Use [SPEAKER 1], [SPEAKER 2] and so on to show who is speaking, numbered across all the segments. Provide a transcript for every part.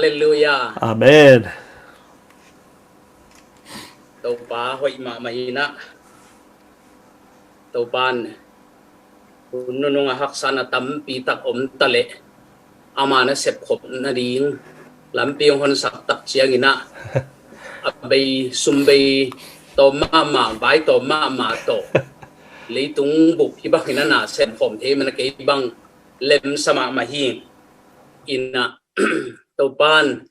[SPEAKER 1] Hallelujah.
[SPEAKER 2] Amen.
[SPEAKER 1] Tàu pa hoi ma mai na. Tàu pan. Nung haksana tampi tak tale. Amana sep khop na ding. Lampi hon sak tak chiang ina. Abay sumbay to ma bai to ma to. Lấy tung bục hi bang ina na sen khom thế man cái bang lem sama mahing. Ina tàu pan.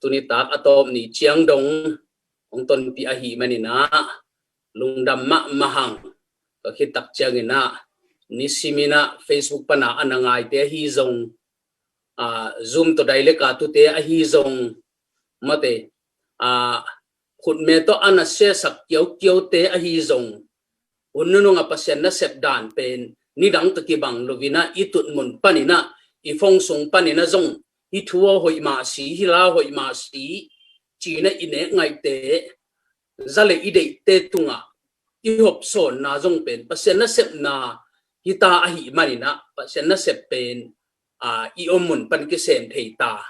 [SPEAKER 1] Tunitak atom ni chiang dong. Ông tôn pi ahi manina lungdam mahang kakitak chiangina ni simina Facebook pana anangai te hi zong zoom to daile ka tu te ahi zong mate khut me to ana se sak kiau te ahi zong unnu nga pasien na sep dan pen ni dang to ki bang lovina itut mun panina ifong song panina zong hi thuo hoi ma si hi la hoi ma si China ine ngai te zale ide te tunga I hop son na zong pen pasien na sep na hita ahi manina pasien na sep pen I omun pan ki sen thei ta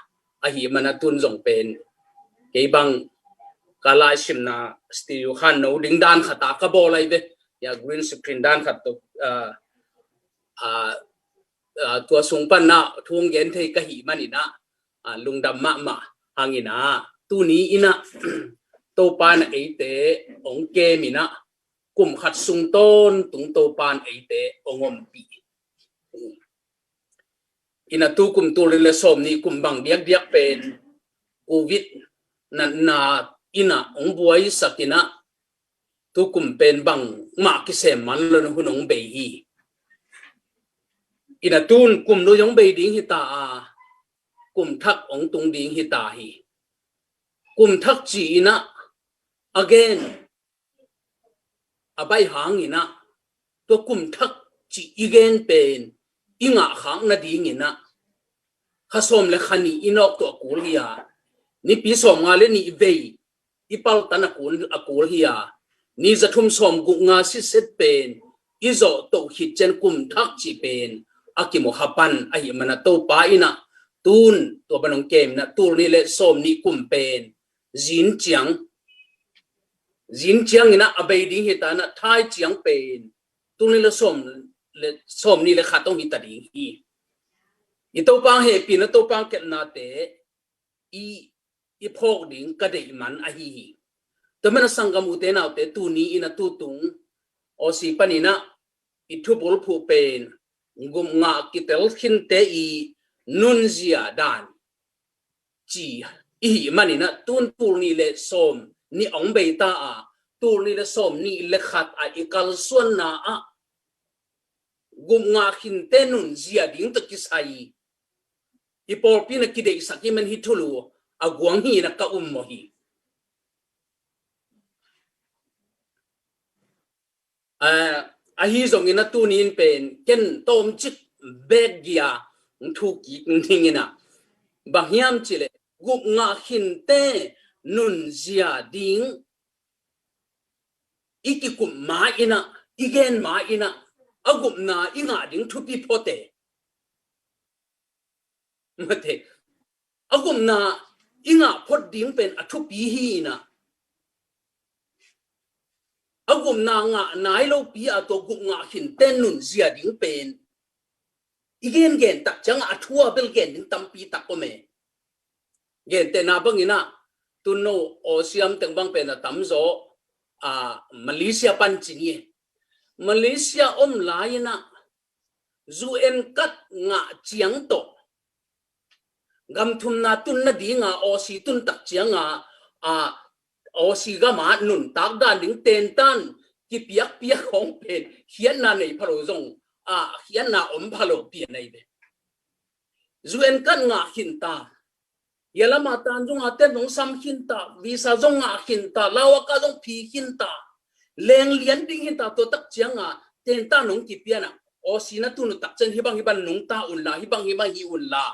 [SPEAKER 1] ahi mana tun zong pen ke bang kalai sim na stereo khan no ding dan khata ka bo lai ve ya green screen dan khat to tua sung pan na thung gen thei ka hi manina lungdam ma hangina tu ni ina to pan ate ong ke mina kum khat sung ton tung to pan ate ongom pi ina tu kum tu le som ni kum bang biak pen covid na ina ong buai sakina tu kum pen bang ma ki sem man lo hunong be hi ina tun kum no yong be ding hi ta kum thak ong tung ding hi ta hi kum thak chi ina again abai hang ina to kum thak chi again pen inga khang na ding ina khasom le khani inok to akul hiya ni pi som nga le ni ve ipal tan akul hiya ni zathum som Gupngah si set pen izo to hit chen kum thak chi pen akimo hapan ahi mana to pa ina tun to banong kem na tur ni le som ni kum pen zin chiang ina abai ding hita na thai chiang pen tun ni le som ni le khatong hita ding hi ito pang he pi na to pang ket na te I phok ding ka dei man a hi to mana sangam ute na te tu ni ina tu tung o si panina I thu bol phu pen Gupngah Kitel te I nun zia dan chi I manina tun tur ni le som ni ong be ta tur ni le som ni le khat ikal suan na Gupngah te nun zia ding to kisai ipor pina kide sakimen hitulu agwang hi na ka mo hi ahi zong ina tunin pen ken tom chik beg gia thu ki ngina bahiam chile Gupngah te nun zia ding ikikum ma ina igen ma ina agupna inga ding thu pi pote mate Gupngah inga phot ding pen athu pi hi na Gupngah nga nai lo pi to Gupngah ten nun zia ding pen igen gen tak chang athua bel gen ding tampi tak ko me gen te na bang ina tunno osiam teng bang pen tam zo Malaysia pan chini Malaysia lai na zuen kat nga chiang to gam thun na tun na di nga o si tun tak chiang o si ga ma nun tak dan ding ten tan ki piak hong pen hian na nei phalo zong hian na phalo pi nei be zuen kan nga hin ta yala ma tan zong aten nong sam hin ta visa zong nga hin ta lawa ka zong phi hin ta leng lian ding hin ta to tak chiang ten ta nong ki piana o si na tun tak chen hi bang nong ta un la hi bang hi un la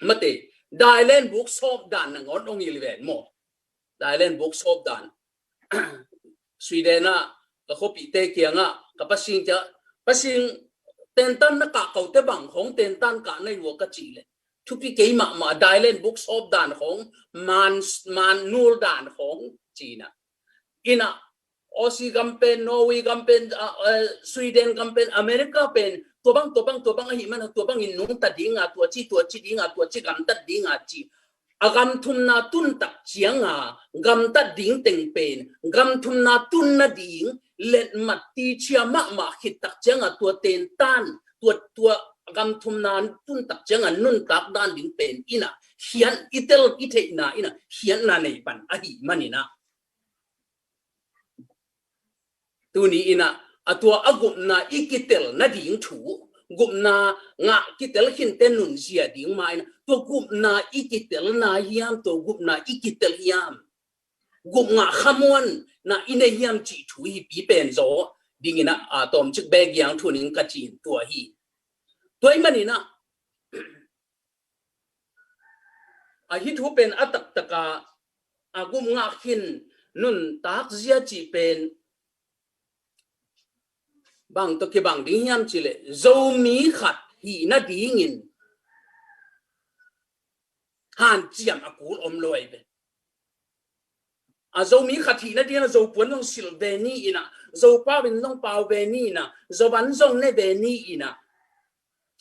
[SPEAKER 1] mate Thailand book shop dan na ngon ong ilven mo Thailand book shop dan Sweden ka khopi te kianga ka pasing ten tan na ka kau te bang hong ten tan ka nei wo ka chi le ทุกที่เกี่ยมาได้เล่นบุ๊กสอบด่านของมันนูร์ด่านของจีนอินะออสซี่กัมเป็นนอร์เวย์กัมเป็นสวีเดนกัมเป็นอเมริกาเป็นตัวบางหิมันตัวบางอินนุ่งตัดดิ้งตัวจีดิ้งตัวจีกัมตัดดิ้งจีอากำทุมนาตุนตักเจียงกัมตัดดิ้งเต็งเป็นกัมทุมนาตุนนาดิ้งเล็ดมัดตีเชียมาขิดตักเจียงตัวเต็นตันตัวกำทุมนานตุนตักจังนุ่นตักด้านดิ้งเป็นอินะเขียนอิเตลอิเทน่ะอินะเขียนนาในปันหิมันนี่นะตัวนี้อินะตัวกุมนาอิกิเตลนาดิ้งถูกุมนางะกิเตลหินเตนุนเสียดิ้งมาอินะตัวกุมนาอิกิเตลนาฮิยามตัวกุมนาอิกิเตลฮิยามกุมงะขมวนนาอินฮิยามจีถูฮิปีเป็นโซดิ้งอินะตอมจึกแบกยังทุนิงกัจจินตัวฮีตัวมันนี่นะฮิทูเป็นอัตตะกากุมงาขินนุนตักเสียจีเป็นบางตัวกี่บางดิ้งยามจีเลโจมีขัดฮีน่าดิ้งินหันเจียมอากูลอมลอยเป็นโจมีขัดฮีน่าดิ้งโจปวนต้องสิลเวนีอินะโจป้าเป็นต้องเป่าเวนีนะโจวันจงในเวนีอินะ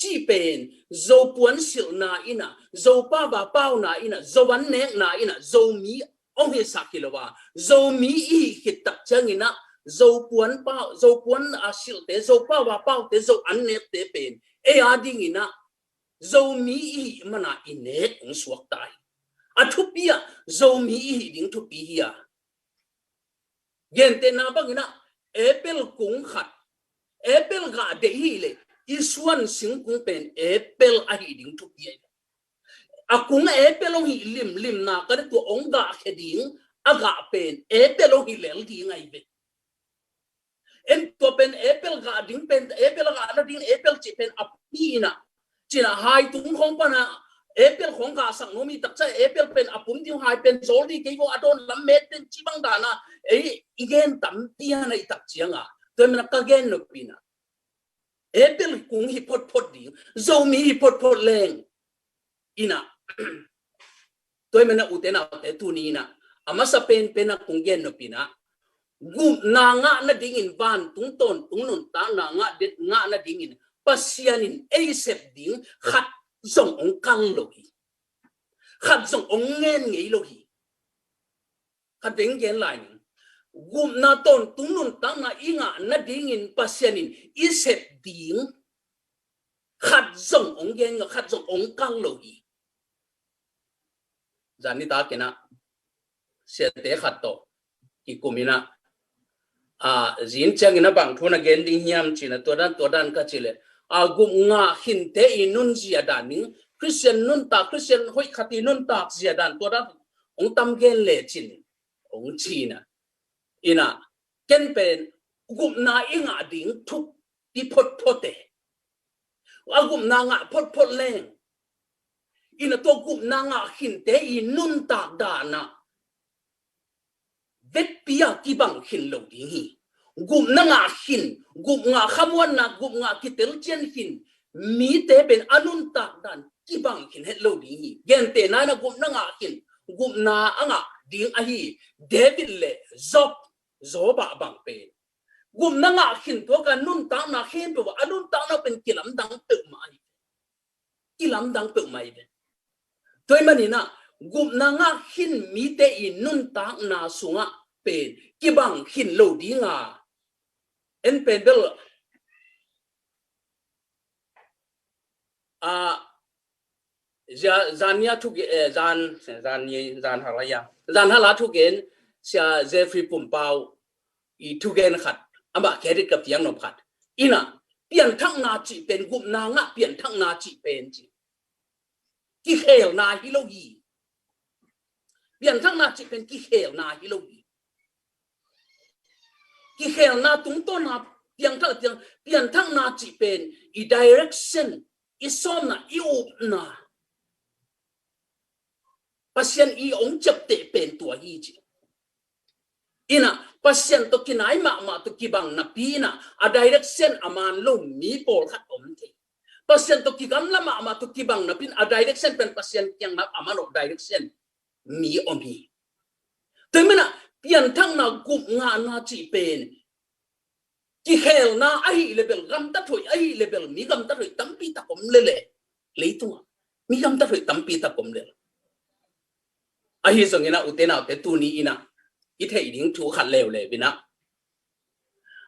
[SPEAKER 1] จีเป็นโจปวนสิลนาอินะโจป้าบ่าเป้านาอินะโจวันเนกนาอินะโจมีองเฮสักกิโลวาโจมีอีหิตตักจังอินะโจปวนเป้าโจปวนอาสิลเตโจป้าบ่าเป้าเตโจอันเนกเตเป็นอาดิ้งอินะโจมีอีมันน่ะอินเนกองสวกตายทุบปีโจมีอีดิ้งทุบปีฮีเย็นเตนาบังอินะเปิลกุงขัดเปิลกาเดฮีเลอีส่วนสิ่งกุงเป็นเปิลหิดิ้งทุกอย่างกุงเปิลองหิลิมนาก็ได้ตัวองกาเขดิ้งกาเป็นเปิลองหิเลลดิ้งไงเป็นตัวเป็นเปิลกาดิ้งเป็นเปิลกาแล้วดิ้งเปิลจีเป็นปีนะจีน่ะหายตุงของปะนะเปิลของกาสังโนมีตักใจเปิลเป็นปุ่มดิ้งหายเป็นโซลดีกี่ก็โดนลำเม็ดเป็นจีบังดานะอีเกนตั้มปีนะอีตักเจียงตัวมันก็เกนนปีนะเปิลกุงฮิปพดดิ้งโจมีฮิปพดแรงอินะตัวมันอุตนะแต่ตัวนี้นะมาสเปนเป็นกุงเกนนปีนะกุมนางะนาดิ้งอินวันตุงต้นตุงนุนตานางะเด็ดงะนาดิ้งอินปัสยานินเสพดิ้งขัดส่งองกังโลหิขัดส่งองเงินไงโลหิขัดเด้งเกนไลน์กุมนาต้นตุงนุนตานางอิงะนาดิ้งอินปัสยานินเสพดิ้งขัดส่งองเงินขัดส่งองกังโลหิจานิตาเกนะเสียเตะขัดโตกิกุมินะจินจังอินะบางทุนเกนดิ้งยามจีนะตัวด้านก็จีเลกุมงาหินเตอินุนเสียดานิงคริสเตียนนุนตาคริสเตียนหอยขัดนุนตาเสียดานตัวด้านองตำเกนเลจินองจีนะอินะเกนเป็นกุมนาอิงะดิ้งทุกปีพดเตกุมนางะพดแรงอินะตัวกุมนางะหินเตอินุนตาดานะเวทปียกีบังหินโลดิ้งฮีกุมนางะหินกุมงาขมวนนะกุมงากิเตลเจนหินมีเตเป็นอนุนตาดานกีบังหินเฮโลดิ้งฮีเย็นเตนานะกุมนางะหินกุมนาอ่ะดิ้งอะฮีเดวิดเลโซบะบังเป็นกุมนางะหินตัวกันนุนตานะเห็นตัวอนุนตานะเป็นกิลัมดังเติมมากิลัมดังเติมมาเป็นตัวมันนี่นะกุมนางะหินมีเตอินุนตานะสุงะเป็นกีบังหินโลดิ้งเป็นเบลจานยาทุกจานฮาลาทุกเกนเสียเจฟฟรีปุ่มเปาอีทุกเกนขัดมาแคดิตกับยังนบขัดอีน่ะเปลี่ยนทั้งนาจีเป็นกุมนางะเปลี่ยนทั้งนาจีเป็นจีกิเขลนาฮิโลกีเปลี่ยนทั้งนาจีเป็นกิเขลนาฮิโลกีกิเขลนาตุงต้นนาเปลี่ยนทั้งนาจีเป็นอี direction อีซ้อมนะอีอุบนะปัสยันอีองจับเตเป็นตัวฮีจีอินะปัสยันตัวกินไหนมาตัวกิบังนับปีนะdirectionอามันลุ่มมีโปลขัดอมเท pasien to ki gam lama ama to ki bang na pin a direction pen pasien kyang na ama no direction mi omi tôi mới là tiền thăng nào cụm ngà na chỉ bền chỉ hell na ai level gam tát thôi ai level mi gam tát thôi tắm pi ta cũng lệ lấy tua mi gam tát thôi tắm pi ta cũng lệ ai rồi nghe na ute nào te tu ni ina ít thấy những chú khát lèo lệ bina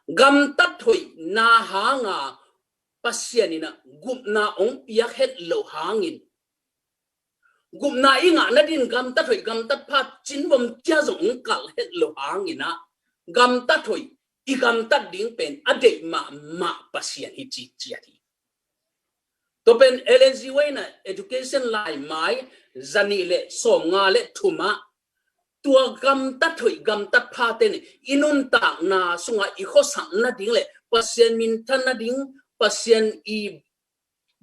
[SPEAKER 1] gam tát thôi na há ngà pasien ina gum na ong piak het lo hangin gum na inga na din gam ta thoi gam ta phat chin bom cha zong kal het lo hangina gam ta thoi I gam ta ding pen ade ma pasien hi chi chi hi to pen LNG way na education lai mai zani le som nga le thuma tua gam ta thoi gam ta phaten inun ta na sunga I kho sang na ding le pasien min than na ding pasien I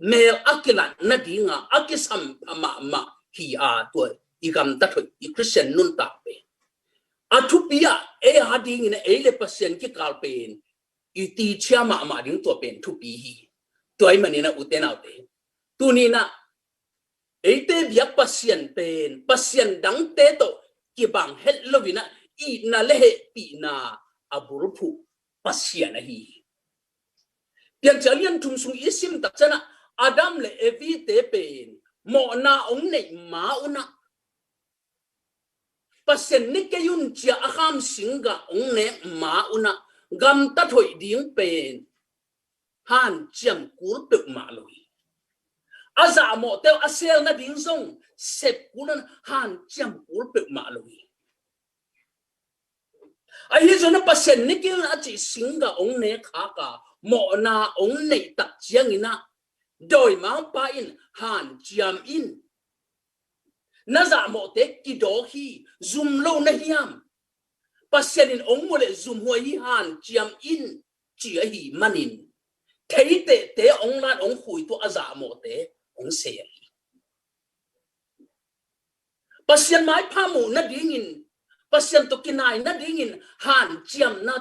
[SPEAKER 1] mel akilan na dinga akisam ma hi a to I gam ta thoi I Christian nun ta pe athupia e hading in e le pasien ki kalpen I ti chama ma ding to pen thupi hi toy manina uten autte tunina e te bia pasien pen pasien dang te to ki bang het lovina I na le he pi na aburpu pasien hi pian chalian thum sung isim tak chana Adam le evi te pen mo na ong nei ma una pasien ni ke yun chia akam singa ong ne ma una gam ta thoi ding pen han chiam kur pe ma loi aza mo te asel na ding song sep kunan han chiam kur pe ma loi ai hi zona pasien ni ke na chi singa ong ne kha ka mo na ong nei tak chiang ina doi mang pa in han chiam in na za mo te ki do hi zoom lo na hiam pasien in ong mo le zoom ho hi han chiam in chi a hi manin thei te ong lan ong hui to aza mo te ong se hi pasien mai pha mu na ding in pasien to kinai na ding in han chiam na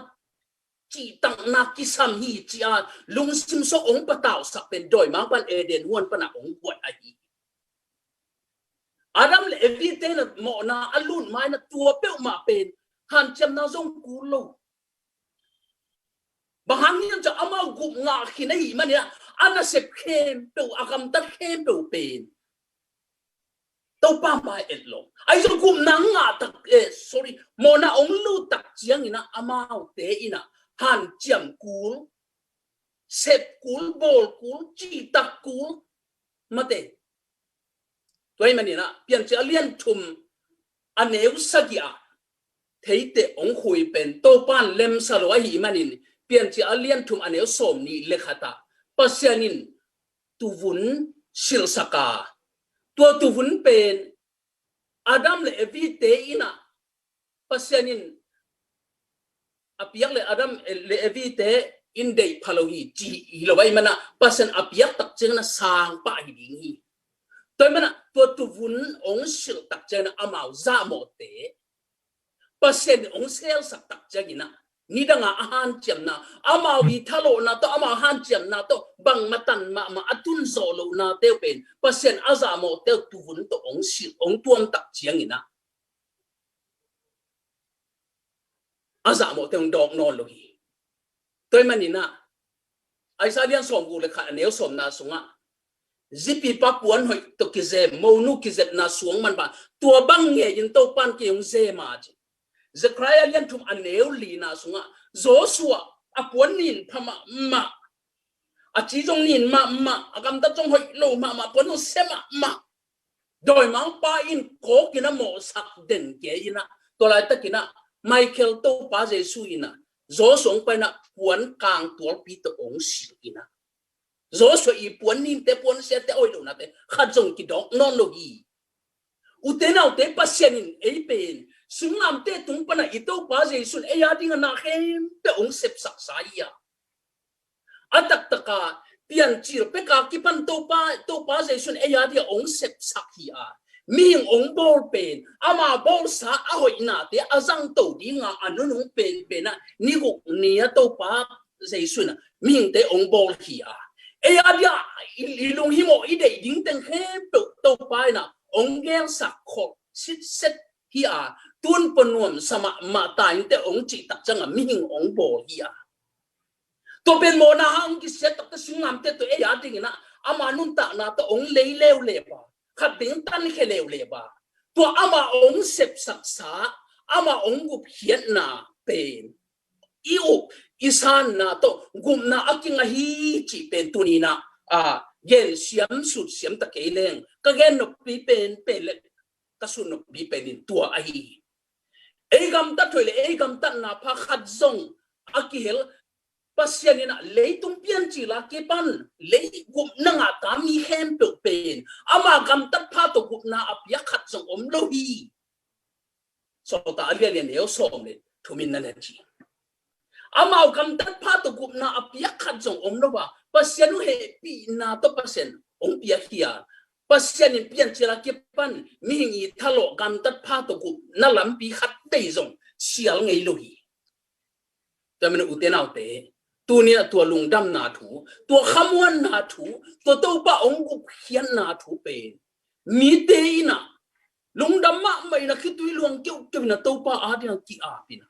[SPEAKER 1] chỉ tặng na kisam hi chi a lung sim so ong patao sak pen doi mang pan eden huan pana ong kwat a hi Adam le evite na mo na alun mai na tua pe ma pen han cham na zong ku lo bahang ni cha ama gup nga khina hi mania ana sep khem pe akam ta khem pe pen to pa mai et lo ai zo gup na nga tak sorry mo na ong lu tak chiang ina amao te ina han chiam kul sep kul bol kul chi tak kul mate toy manina pian cha lian thum aneu sagia theite ong hui pen to pan lem salo hi manin pian cha lian thum aneu som ni lekhata pasianin tuvun sil saka to tuvun pen Adam le evite ina pasianin apiak le Adam le evite indei phalohi chi hilowai mana pasan apiak tak cheng na sang pa hi ding hi toy mana to tuvun ong sil tak cheng na amau za mo te pasan ong sel sak tak chegina nidanga ahan chem na amau bi thalo na to amau han chem na to bang matan ma atun zolo na te pen pasan aza mo te tuvun to ong sil ong tuam tak cheng ina aza mo te ong dog non lo hi toy manina ai sa lian som gu le kha neu som na sunga zipi pa puan hoi to ki ze mo nu ki zet na suang man ba tua bang nge yin to pan ki ong ze ma ji Zechariah lian thum aneu li na sunga Joshua apuan nin phama ma a chi jong nin ma agam ta jong hoi lo ma puan no sema ma doi mang pa in ko kina mo sak den ke ina to lai ta kina Michael to pa Jesu ina zo song pa na puan kang tuol pi to ong si ina zo so I puan nin te puan se te oi lo na te kha jong ki dok non lo gi u te nau te pasien in e pen sungam te tung pa na ito pa Jesu e ya ding na khem te ong sep sak sa ya atak taka pian chir pe ka ki pan to pa Jesu e ya dia ong sep sak hi a ming ong bol pen ama bol sa a hoi na te azang to dinga anunung pen na ni guk nia to pa Jesu na ming te ong bol hi a adia ilung himo ide ding teng he to pai na ongel sak kho sit set hi a tun panuam sama ma ta inte ong chi tak changa mi hing ong bo hi a to ben mo na hang ki set tak sungam te to ya ding na ama nun ta na to ong lei lew le ba khat ding tan khe lew le ba to ama ong sep sak sa ama ong gup hiat na pen iu isan na to gum na akinga hi chi pen tunina a gen siam sut siam ta keleng ka gen no pi pen pele ka sun no pi pen in tua a hi e gam ta thole e gam ta na pha khat zong akihel pasianina leitung pian chi la ke pan le gum na nga ta mi hem pe pen ama gam ta pha to gum na apya khat zong om lo hi so ta alian ne yo som le thumin na ne chi amau kam tat pha to gup na apia khat jong om no ba pasianu he pi na to pasien ong pia hia pasian in pian chira ke pan mi ngi thalo kam tat pha to gup na lam pi khat dei jong sial ngei lo hi tamen u te nau te tu nia tu lung dam na thu tu khamwan na thu to pa ong gup hian na thu pe mi te ina lung dam ma mai na khitui luang keu keu na to pa a dia ki a pina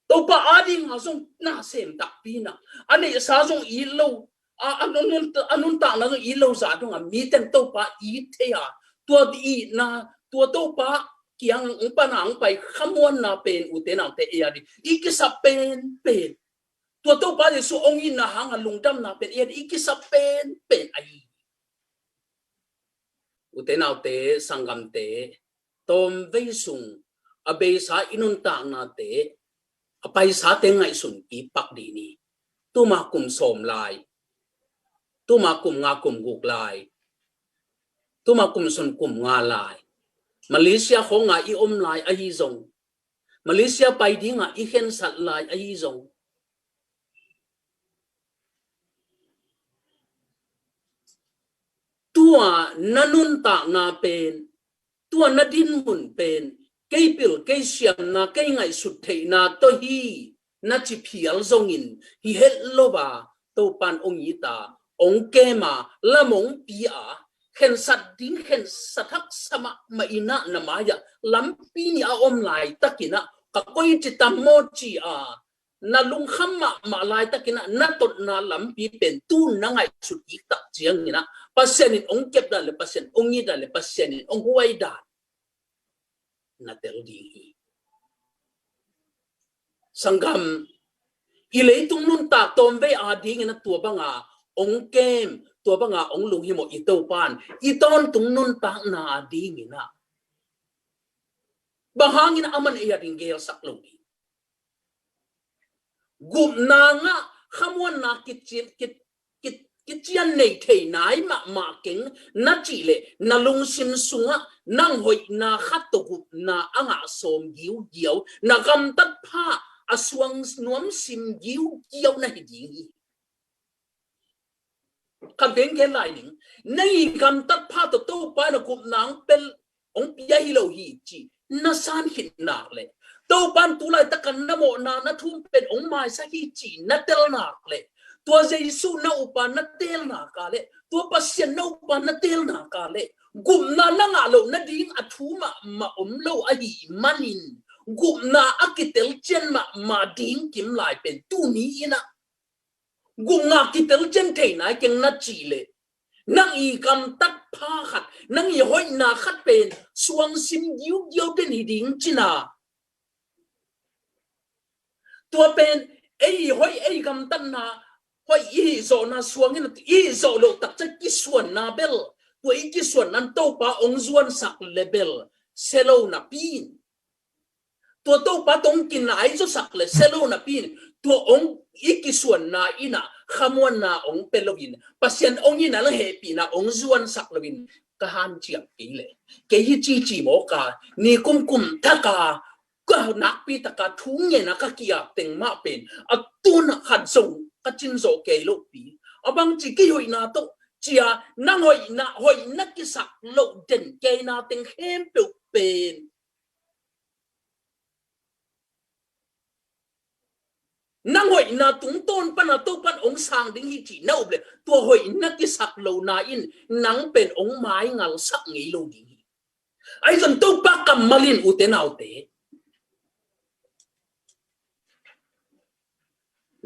[SPEAKER 1] to pa ading hasong na sem tak pina ani sa jong i lo anun ta na jong i lo za dong a mi ten to pa i the ya tua di na tua to pa kiang ung pa nang pai khamon na pen u te na te ya di i ki sa pen tua to pa de su ong in na hang a lung dam na pen ya i ki sa pen ai u te na te sangam te tom ve sung a be sa inun ta na te apai sa te ngai sun ki pak di ni tu ma kum som lai tu ma kum nga kum guk lai tu ma kum sun kum nga lai Malaysia ho nga i om lai a hi zong Malaysia pai di nga i hen sat lai a hi zong tua nanun ta na pen tua na din mun pen cây pil cây siam na cây ngai sut thei na to hi na chi phial zong in hi het lo ba to pan ong yi ta ong ke ma la mong pi a khen sat ding khen sathak sama ma ina na ma ya lam pi ni a om lai takina ka koi chi tam mo chi a na lung kham ma lai takina na tot na lam pi pen tu na ngai sut yi tak chiang ni na pasien in ong kep da le pasien ong yi da le pasien in ong huai da na tel di sangam ilei tung nun ta tom ve a ding na tua banga ong kem tua banga ong lung hi mo i to pan i ton tung nun ta na ding ina bahangin aman e ya ding gel sak lo gum na nga khamwan na kit chian nei thei nai ma king na chi le na lung sim sunga nang hoi na khat to gup na anga som giu na gam tat pha aswang nuam sim giu na hi ding kan ben ge lai ning nei gam tat pha to pa na gup nang pel ong pia hi lo hi chi na san hit na le to pan tu lai ta kan na mo na thum pen ong mai sa hi chi na tel na le tua Giêsu na upan na tel na ka le tua pasien na upan na tel na ka le gum na nga lo na ding athuma ma om lo a hi manin gum na akitel chen ma ding kim lai pen tu ni ina Gupngah Kitel-na thei na keng na chi le nang i kam tat pha khat nang i hoi na khat pen suang sim giu ten hi ding china tua pen ei hoi ei kam tan na hoi i zo na suang i zo lo tak cha ki suan na bel tua i ki suan nan to pa ong zuan sak level selo na pin tua to pa tong kin na ai zo sak le selo na pin tua ong i ki suan na ina khamwan na ong pelovin pasien ong ina la happy na ong zuan sak lovin ka han chiam ke le ke hi chi mo ka ni kum thaka ka nak pi taka thung nge na ka kia teng ma pen atun khat song ka chin zo ke lo pi abang chi ki hoi na to chia na hoi na ki sak lo den ke na teng hem pe pen nang hoi na tung ton pan na to pan ong sang ding hi chi na oble tua hoi na ki sak lo na in nang pen ong mai ngal sak ngei lo ding ai zon to pa kam malin uten autte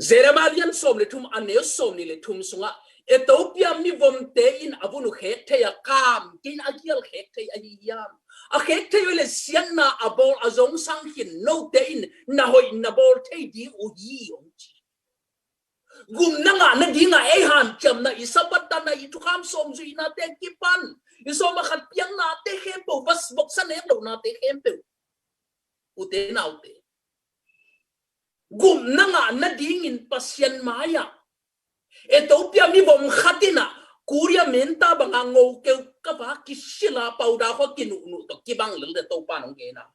[SPEAKER 1] Zeremalian som le thum aneo som ni le thum sunga Ethiopia mi vom te in avunu khek the ya kam kin agial khek the ayam a khek the le sian na abol azong sang hin no te in na hoi na bol the di u yi ong chi gum na nga na di nga e han cham na isabat ta na itu kam som zui na te kipan isom khat piang na te khem po bas bok san em lo na te khem pe u te na u te gum na nga na ding in pasien maya Ethiopia mi vom khatina Korea menta banga ngo ke ka ba kisila pauda ko kinu nu to kibang leng de to pa nong ge na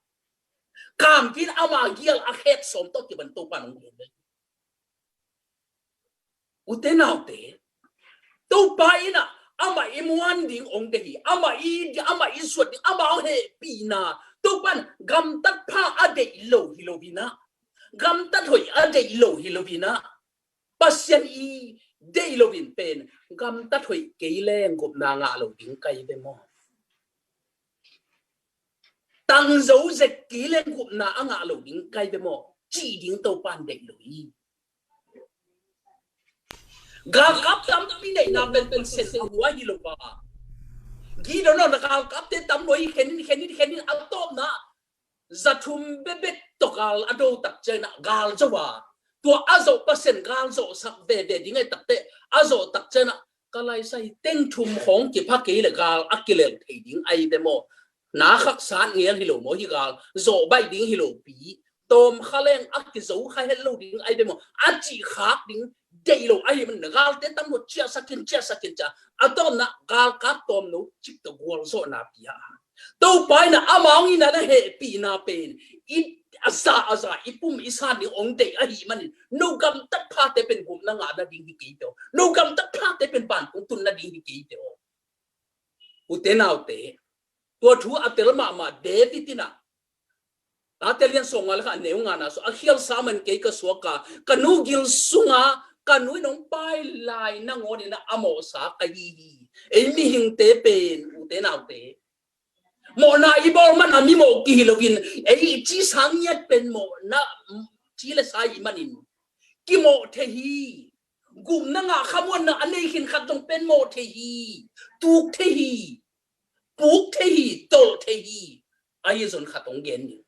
[SPEAKER 1] kam kin ama gial a het som to kiban to pa nong ge utenaute to pa ina ama imuan ding ong de hi ama i swat ama he pina to pan gam tat pha ade lo hilovina gam tat hoi ade lo hilovina pasyan i de lovin pen gam tat hoi keileng gop na nga lo ding kai be mo tang zo ze keileng gop na anga lo ding kai be mo chi ding to pan de lo hi gal kap tam pi nei na ben sen wa hi lo ba gi do no na gal kap te tam noi khenin atom na zathum bebe to gal ado tak chena gal chawa to azo pasen gal zo sak ve ding ai tak te azo tak chena kalai sai teng thum hong ki pha ke le gal akilel thei ding ai be mo na khak san ngel hi lo mo hi gal zo bai ding hi lo pi tom khaleng akki zo kha hello ding ai be mo achi khak ding dei lo ai man gal te tam mo chia sakin cha atom na gal ka tom no chik to gol zo na pia to pai na amang ina na he pi na pen I asa ipum isa ni ong dei a hi man no gam tat pha te pen gum na nga na ding hi ki to no gam tat pha te pen ban kung tun na ding hi ki to utenaute to thu atel ma Davidina Atelian songal ka neunga na so akhial saman ke ka soka kanugil sunga kanui nong pai lai na ngoni na amo sa ka hi mi hing te pen utenaute mo na ibol man ami mo kihilovin chi sang yat pen mo na chi le sai manin ki mo the hi gum na nga khamon na anei hin khatong pen mo the hi tuk the hi puk the hi tol the hi ai zon khatong gen ni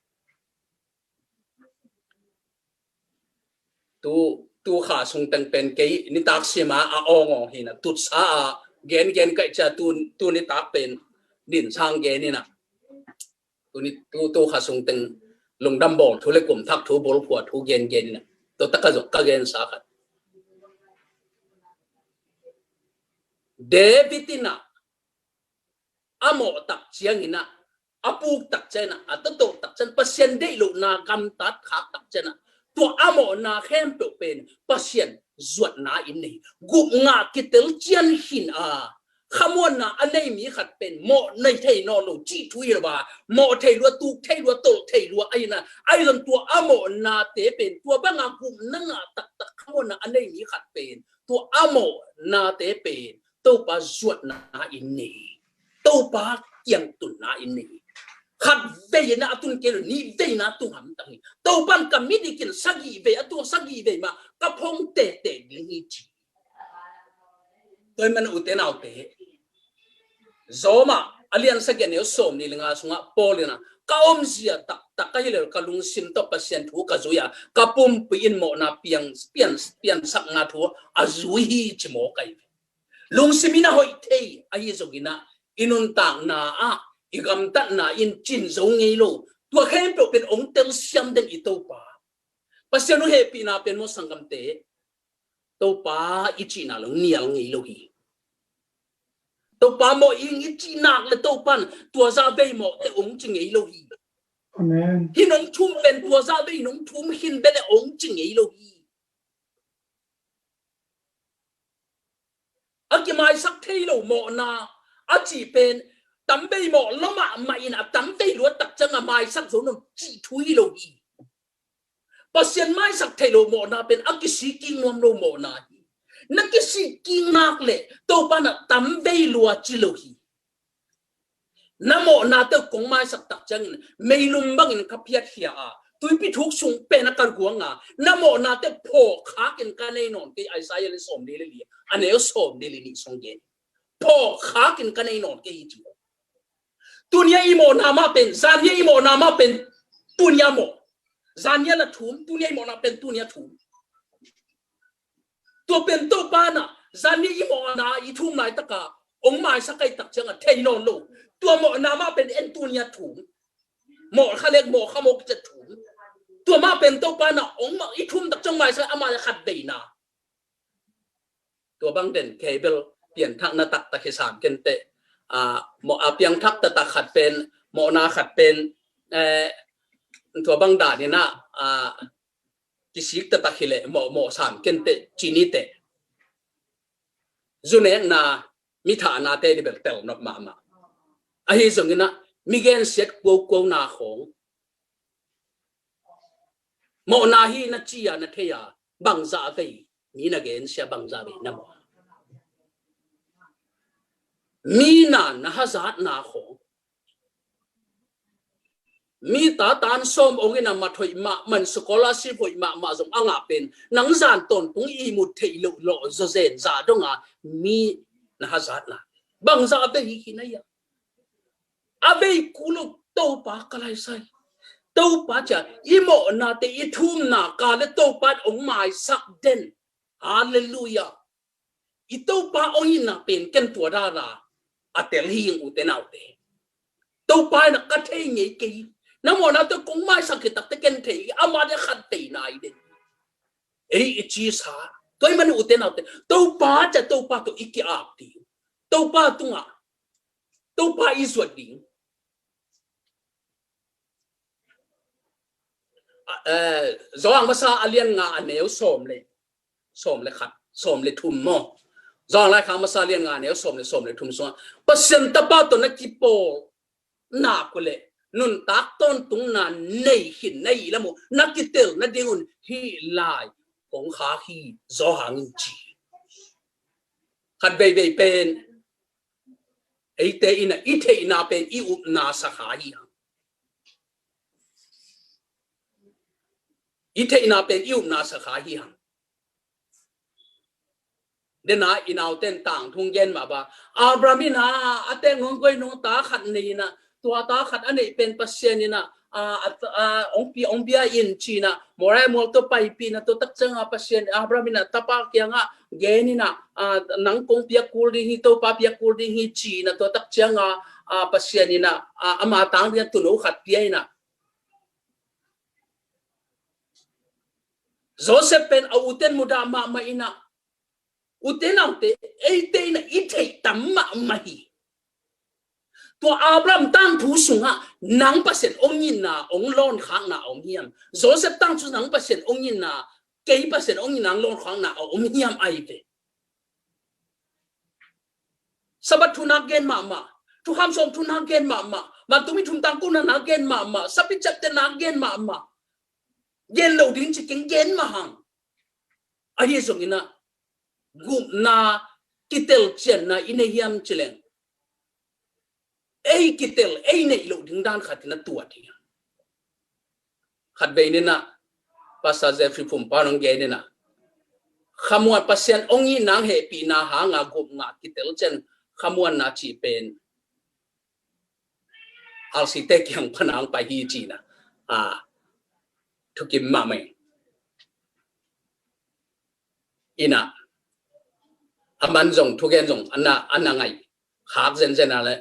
[SPEAKER 1] tu kha sung tang pen ke ni tak sima a ong hi na tut sa gen kai cha tu ni tak pen din sang gen ni na tu kha sung tang lung dam bol thu le kum thak thu bol phwa thu gen na to taka zo ka gen sa khat Davidina amo tak chiang ina apuk tak chena atato tak chen pasien dei lo na kam tat khak tak chena to amo na khem pe pen pasien zuat na in nei Gupngah Kitel hin a khamon na anei mi khat pen mo nei thei no lo chi thui ba mo thei lu tu thei lu tol thei lu ai na ai lon to amo na te pen to banga gum na nga tak khamon na anei mi khat pen to amo na te pen to pa zuat na in nei to pa kiang tun na in nei khat ve na atun ke ni ve na tu ham tang to pan kamidikin sagi ve atu sagi ve ma ka phong te ni chi tôi man uten autte zoma alian sa gen yo som ni lenga sunga polina ka om zia tak ka hilel ka lung sim to pasien thu ka zuya ka pum pin mo na pian sak nga thu azui hi chimo kai lung simina hoi thei ai zogina inun tang na a igam tat na in chin zo ngei lo tua khem pe pen ong tel siam den ito pa pasien no happy na pen mo sangam te to pa ichi na lo nial ngei lo hi to pa mo ing ichi nak le to pan tua za be mo te ong ching ngei lo hi amen hinong thum pen tua za be nong thum hin be le ong ching ngei lo hi aki mai sak thei lo mo na achi pen tambe mo loma mai na tambe lu tak changa mai sak zo no chi thui lo hi pasien mai sak thelo mo na pen akisi king nom lo mo na hi nakisi king nak le to pa na tam be lua chilo hi namo na te kong mai sak tak chang meilum bang in kapiat hia a tui pi thuk sung pe na kar guanga namo na te pho kha ken ka nei non ke Isaiah le som le li aneo som le li song gen pho kha ken ka nei non ke hi chu tunia imo na ma pen zania imo na ma pen tunia mo zania la thum tunia imo na pen tunia thum to pen to pa na zania imo na I thum nai ta ka ong mai sakai tak changa thei non lo tua mo na ma pen en tunia thum mo khalek mo khamok che thum tua ma pen to pa na ong ma I thum tak chang mai sa ama ya khat dei na tua bang den cable pian thak na tak ta ke sam ken te mo apiang thak ta khat pen mo na khat pen tua bang da ni na kisik ta khile mo sam ken te chini te zune na mi tha na te di bel tel nok ma a hi zong ina mi gen set ko na khong mo na hi na chia na theya bang za kai mi na gen sia bang za be na mo mi na hazat na khong mi ta tan som ongina ma thoi ma man scholarship hoi ma zong anga pen nang zan ton tung I mu thei lo zo zen za donga mi na hazat na bang za be hi na ya abe kulu to pa kalai sai to pa cha imo na te I thum na ka le to pa ong mai sak den hallelujah I to pa ongina pen ken tua ra ra atel hi u te nau te to pa na ka thei ngei ke namo na to kong mai sakit tak te ken thei ama de khat te nai de ei chi sa toy man u te nau te to pa cha to pa to iki ap ti to pa tunga to pa iswat ding zoang masa alian nga aneu som le khat som le thum mo zoang lai khang masa alian nga aneu som le thum so pasien ta pa to na ki po na ko le nun tak ton tung na nei hin nei la mo nakitel na dingun hi lai ong kha hi zo hang chi khat be pen ei te ina pen I u na sa kha hi ite ina pen I u na sa kha hi hang dena inau ten tang thung gen ma ba Abrahamina ate ngong koi nong ta khat nei na tua ta khat ane pen pasien ina ong pia in china morai mol to pai pi na to tak changa pasien Abrahamina tapa kya nga genina nang kong pia kul ri hi to pa pia kul ri hi china to tak changa pasien ina ama tang dia tu no khat pia ina Joseph pen uten muda ma ina utenaute eite na ite tamma mahi to Abraham tang thu sunga nang pasen ongin na ong lon khang na ong hiam Joseph tang chu nang pasen ongin na kei pasen ongin nang lon khang na ong hiam ai ve sabat thu na gen ma thu ham som thu na gen ma tumi thum tang ku na gen ma sapi chat te na gen ma gen lo din chi gen ma hang ai zong ina Gupngah Kitel-na ine hiam chileng ei kitel ei nei lo ding dan khatina tua thi khat be ni na pastor Jeffrey phum parong ge ni na khamwa pasien ongi nang he pi na ha nga Gupngah Kitel chen khamwan na chi pen architect yang panang pa hi chi na thukim ma mai ina aman jong thugen jong anna ngai khak zen ale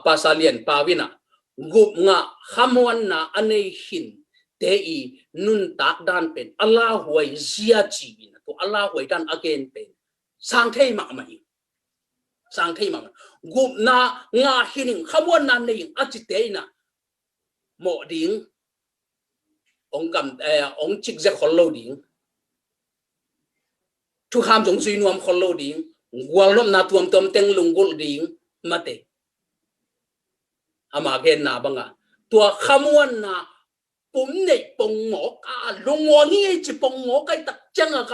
[SPEAKER 1] pasalian pawina Gupngah khamwan na anei hin te I nun tak dan pen Allah huai zia chi na to Allah huai dan again pen sang thei ma Gupngah nga hining khamwan na nei achi te na mo ding ong chik ze kholo ding thu ham jong zui nuam kholo ding gwal nom na tuam tom teng lungul ding mate ama gen na banga tua khamuan na bún này bông ngõ cả lông ngõ nghe chỉ bông ngõ cái tập chân à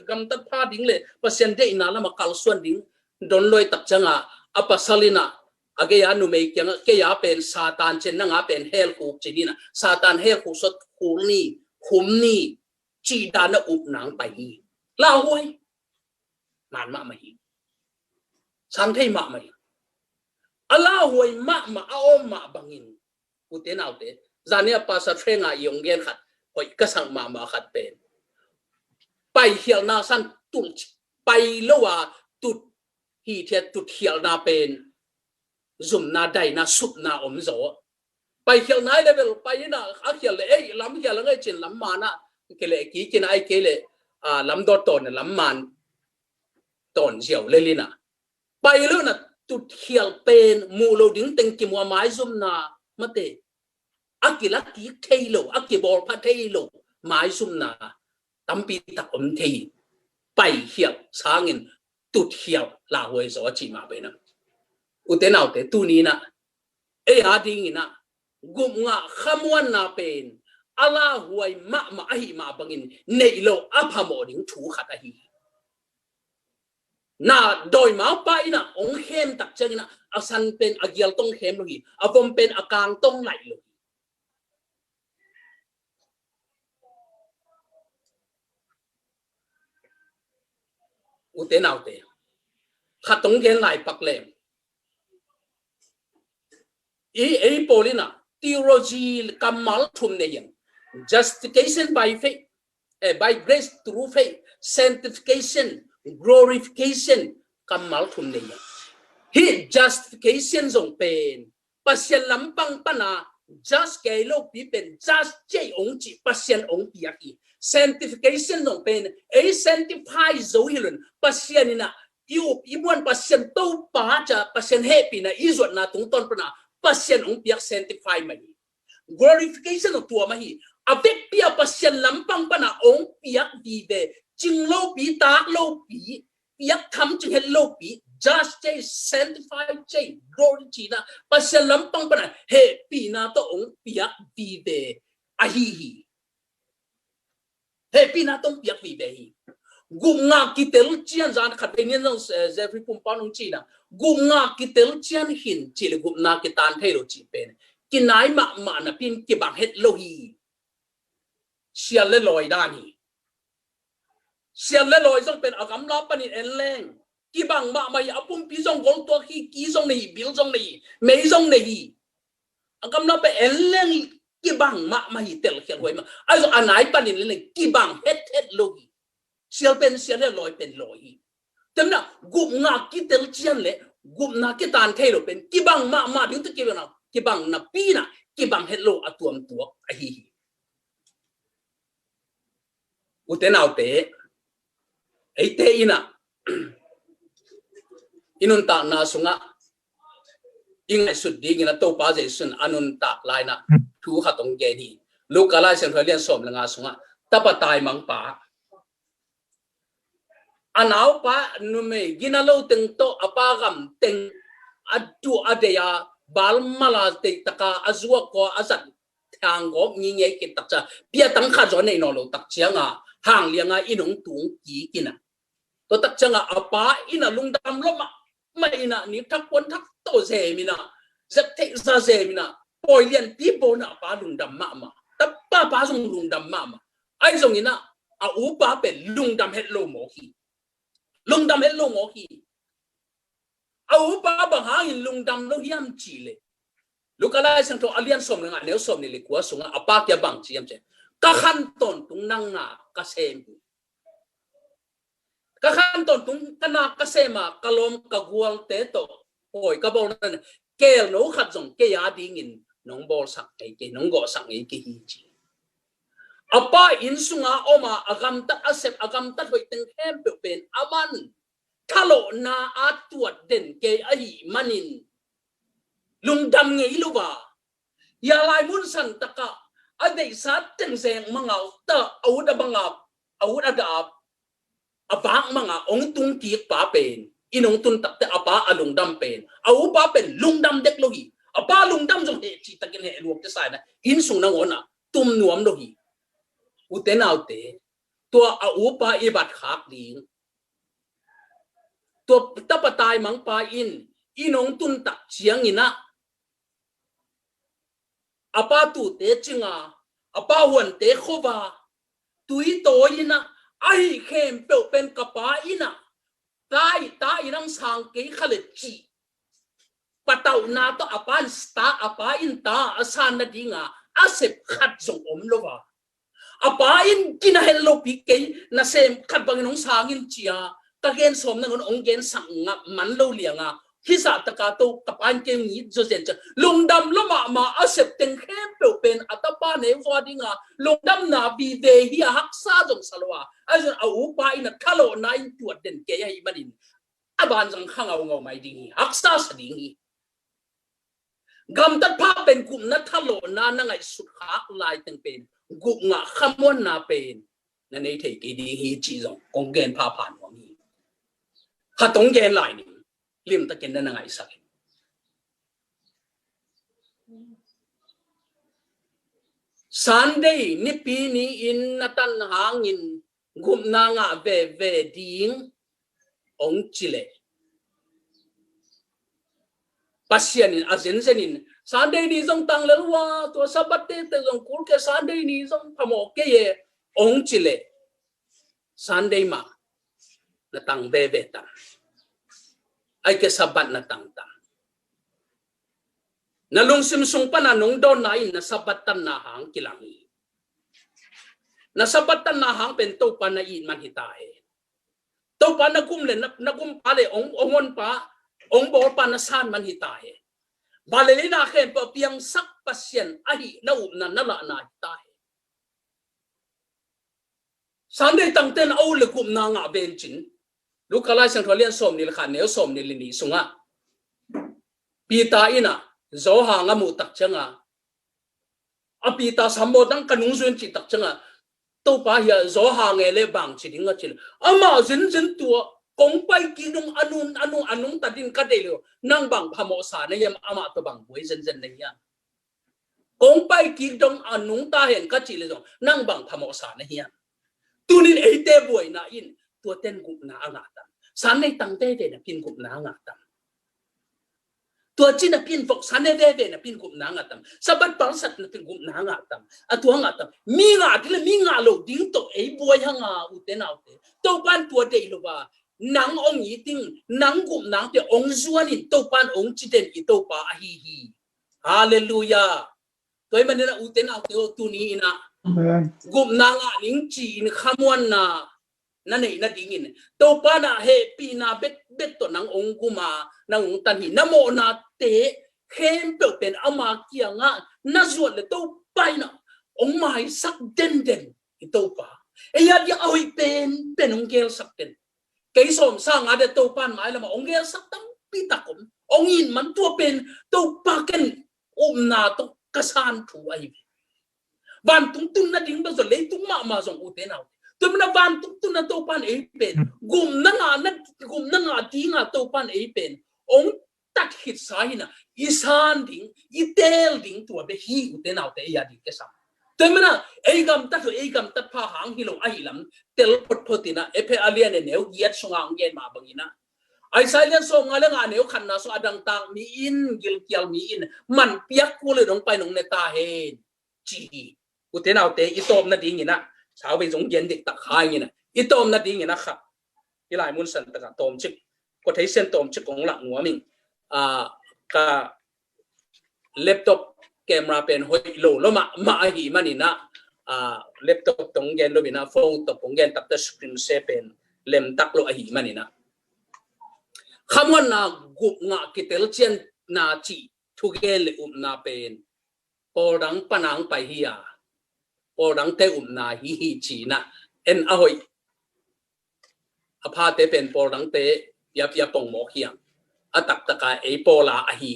[SPEAKER 1] cầm tắt pha đỉnh lệ và sen đây nà là mà cao xuân đỉnh đón lôi tập chân à apa salina age ya nu me kyang ke ya pen satan chen na nga pen hell ku chini na satan hell ku sot khulni khumni chi da na up nang pai hi la hoi man ma mai san thei ma mai ala hoi ma aom ma bangin u te nau te zania pa sa threnga yong gen khat hoi ka sang ma khat pen pai hial na san tul pai lowa tut hi thiat tut hial na pen zoom na dai na sup na om zo pai hial nai level pai na a hial le ei lam hial ngai chin lam ma na ke le ki kin ai ke le lam do ton lam man ton jiao le lina pai lu na tut hial pen mu lo ding teng ki mo mai zoom na mate akila ki thailo akibol pha thailo mai zoom na tampi tak om thei pai hial sangin tut hial la hoi zo chi ma be na uten nào te tu ni na e a ding na gum nga khamwan na pen ala huai ma hi ma bangin nei lo aphamo ding thu khat a hi na doi ma pai na ong hem tak chang na asan pen agial tong hem lo hi avom pen akang tong lai lo uten nào te khatong gen lai pak lem e polina theology kamal thum ne yang justification by faith by grace through faith sanctification glorification kamal thum ne yang hi justification zong pen pasien lampang pana just kay lo pi pen just chei ong chi pasien ong piaki sanctification zong pen e sanctify zo hilun pasien ina yu ibuan pasien to pa cha pasien happy na izot na tung ton pana pasien ong piak sanctify mai glorification of tua mai avec pia pasien lampang pana ong piak di de ching lo pi tak lo pi piak tham ching het lo pi just say sanctify say glory chi na pasien lampang pana he pi na to ong piak di de a hi he pi na to piak di de hi Gupngah Kitel-na zan khat pen nong Jeffrey Pumpa nong chi na Gupngah Kitel-na hin chi le Gupngah Kitan thei lo chi pen kinai ma na pin ki bang het lo hi sial le loi da ni sial le loi jong pen agam la panin en leng ki bang ma mai apum pi jong gol to hi ki jong nei bil jong nei mei jong nei agam la pe en leng ki bang ma mai tel khial hoi ma ai jong anai panin le ki bang het lo hi sial pen sial le loi pen loi tem na Gupngah Kitel-na le Gupngah Kitan thei lo pen ki bang ma ding tu ki na ki bang na pi na ki bang het lo atuam tuak a hi uten nào te ei te ina inun ta na sunga ingai sut ding ina to pa je sun anun tak lai na thu khatong ge ni lukalai sen tholian som langa sunga tapatai mang pa anau pa nume ginalo teng to apagam teng adu adeya balmala te taka azua ko azat thanggo ngi nge ki takcha pia tang kha jo nei no lo tak chianga hang lianga inung tung ki kina to tak changa apa ina lungdam lo ma ina ni thak pon thak to ze mina zat te za ze mina poilian pi bo na pa lungdam ma tap pa song lungdam ma ai song ina a u pa pe lungdam het lo mo hi lungdam het lo mo hi a u pa ba hangin lungdam lo hiam chi le lukalai sang to alian som nga neu som ni le kwa sunga apa kya bang chi am che ka khan ton tung nang na ka sem ka khan ton tung kana ka sema kalom ka gual te to hoi ka bon na kel no khat jong ke ya ding in nong bol sak ai ke nong go sak ai ke hi chi apa in sunga oma agam ta asep agam ta hoi teng hem pe pen aman thalo na atuat den ke ai manin lungdam ngei luwa ya lai mun san taka adei sat teng seng mangau ta auda bangap auda da abang manga ong tung ki pa pen inong tun tak te apa alungdam pen au pa pen lungdam dek logi apa lungdam jong he chi takin he luok te sai na in sung na ona ตุ้มหนวมโลหิอุเตนเอาเตตัวอุปาอิบัดขักลิงตัวตะปตายมังปาอินอีนงตุนตักเชียงอินะอปาตุเตจิงาอปาหวนเตโควาตุยโตอินะไอเข้มเปลเป็นกปาอินะตายนังสังเกขเลจีปะเตานาโตอปานสตาอปาอินตาอสานนดิงาอาเสพขัดส่งอมโลวาอปาอินกินเฮลโลปิเกนาเซมขัดบังนงสางินเจียตะเกนสมนังองเกนสังงมันโลเลียงาฮิสาตะกาโตกับอันเกมีโจเซนจะลุงดำละมาอาเสพเต็งเข้มเปลเป็นอัตปาเนวาดิงาลุงดำนาบีเวฮีฮักซาจงสลวาไอ้ส่วนเอาอุปาอินทะโลนายตัวเด่นเกยให้มันอินอบานจังข้างเอาเงาไม่ดิงฮักซาสดิงกำตัดภาพเป็นกลุ่มนัทโลนานั่งไอสุดฮักลายตั้งเป็นกลุ่มงะขมวนนาเป็นนั่นเองที่กีดีฮีจีจงกงเกนพาผ่านว่ามีข้าตงเกนลายนี่ลิมตะเกนนั่งไอสักซันเดย์นิปีนี้อินนัตันหางินกลุ่มนางะเวดิงองจิเลปัสยานินอาเซนเซนินซันเดย์นี้จงตั้งเลวะตัวสับเตเตจงคูลแค่ซันเดย์นี้จงพโมเกยองจิเลซันเดย์มานัตังเวตังไอแค่สับบัตนัตังตังนั่ลงซิมซุงปนันงโดนนายนัสับบัตตันนาหางกิลังอีนัสับบัตตันนาหางเป็นตัวปานาอินมันหิตาเอตัวปานักุมเลนักุมปาเลองวนปาองบอปานาซานมันหิตาเอบาเลลินาเข็มปะเปียงสักปัสยันอหินาอุบนันนั่นละนาหิตาเอสันเดตั้งเต้นเอาเลกุมนางะเบนจินลูกกลายสังทวเลียนสมนิลขันเนวสมนิลินีสุงะปีตาอินะโจหางมุตักจังะอปีตาสมบูรณ์ตั้งขนุนส่วนจิตตักจังะตัวป้าเฮียโจหางเอเลบังจิดิงะจิลอามาจินตัวกงไปกินงอนุนตัดดินกัดเดลิโอนั่งบังพมอสาเนียมอามาตัวบังบวยจินเนี่ยกงไปกินงอนุนตาเห็นกัดจิลเลยนั่งบังพมอสาเนียตุนินเอเตบวยนาอินตัวเต้นกุบนาอ่างตันสันในตั้งเต้เดนะพินกุบนาอ่างตันตัวจีน่ะพินฟกสันในเดนะพินกุบนาอ่างตันสับบัดปังสัตนะพินกุบนาอ่างตันอ่ะตัวอ่างตันมีงาที่ละมีงาโลดิ้งตัวไอ้บวยห่างาอุเตนเอาเตตัวบ้านตัวเดลว่านังองยีติงนังกุบนางเตองจวนินตัวบ้านองจิเดนอีตัวป้าฮีฮาเลลูยาตัวมันเนี่ยอุเตนเอาเตตัวนี้นะกุบนางอ่ะนิงจีนขมวนนะนั่นเองนั่นดิ่งนี่ตัวป้าน่ะเฮปีน่ะเบ็ดตัวนังองกุมานังองตันหินน้ำโมนาเตะเข้มเปลเป็นอามาเกียงอ่ะน่าสวดเลยตัวไปน่ะองมาให้สักเด่นตัวป้าไอ้ยาที่เอาให้เป็นองเกลสักเด่นไก่สมสร้างอะไรตัวป้าหมายละมาองเกลสักตั้งปีตะกมองอินมันตัวเป็นตัวป้าเกันนาตัวกระสานถูไอ้บ้านตุ้งนั่นดิ่งเป็นส่วนเล็กตุ้งมาส่งอุเทนเอาตัวมันบ้านตุ้งนั่นตัวป้านเอเป็นกุมนั่งดิ้งตัวป้านเอเป็นองตัดหิดสายนะอีสานดิ้งอีเตลดิ้งตัวเบฮีอุเทนเอาแต่ยาดิ้งก็ซ้ำตัวมันน่ะไอ้กำตัดผ้าหางฮิโลไอ้ลำเตลพดตินะเอเพอเลียนเนี่ยเยียดสงางเย็นมาบางอีนะไอ้สายเลียนส่งอะไรงานเนี่ยขันน่ะส่งอดังต่างมีอินกิลเกียวมีอินมันเปียกกูเลยลงไปลงในตาเห็นจีอุเทนเอาแต่อีโตมนั่นดิ้งนี่นะชาวเป็นสงเย็นเด็กตะคายนี่นะอีโตมนั่นดิ้งนี่นะครับอีหลายมุนสันตะกะโตมชิกก็ใช้เส้นโตมชิกของหลังหัวมิงก็เล็บตบแกมราเป็นหอยโลแล้วมาหีมันนี่นะเล็บตบตรงเย็นโลบินะฟงตบตรงเย็นตัดแต่สปริงเซเป็นเล็มตักโลหีมันนี่นะคำว่านากุบงะกิเตลเจียนนาจีทุกเกลอุบนาเป็นปอดังปนังไปเฮียปอดังเตอุบนาฮีจีนะเอ็นอหอยอภาเตเป็นปอดังเตยาปงหมอกเฮียงอตักตะกาเอปอลาอหี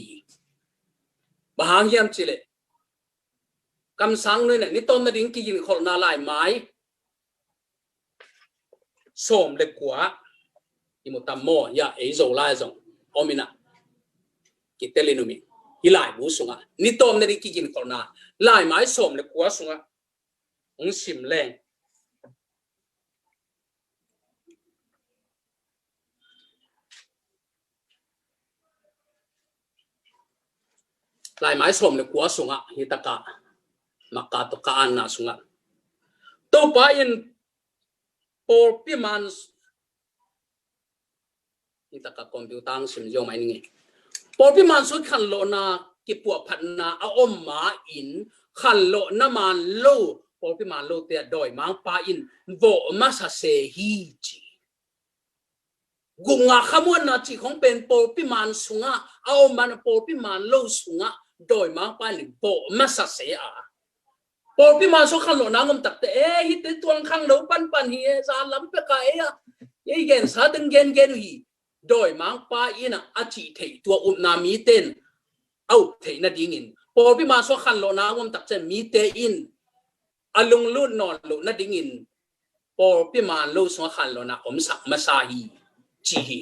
[SPEAKER 1] บางเฮียมจิเลคำสั่งเลยเนี่ยนี่ต้นนั่นดิ้งกินคนนาลายไม้ส้มเล็กกว่าอิมุตัมโมยาเอโซลายซงอมินะกิเตลินุมิฮิลายบูสุงะนี่ต้นนั่นดิ้งกินคนนาลายไม้ส้มเล็กกว่าสุงะ ông xìm lên lại mãi xóm được quá sung ạ hi ta cả mà cả to cả anh na sung ạ to pa in por pi man hi ta cả computer ang sim jo mai ni por pi man su khan lo na ki pu phat na a om ma in khan lo na man lo por pi man lo te doi mang pa in vo ma sa se hi chi Gupngah khamuan na chi khong pen por pi man sunga a om man por pi man lo sunga doi mang pa ni vo ma sa se a por pi man so khan lo na ngom tak te e hi te tuang khang lo pan hi e za lam pe ka e gen sa den gen hi doi mang pa ina a chi thei tua na mi ten au thei na ding in por pi man so khan lo na ngom tak chen mi te in alung lu non lo na ding in por pi man lo so khan lo na om sak ma sa hi chi hi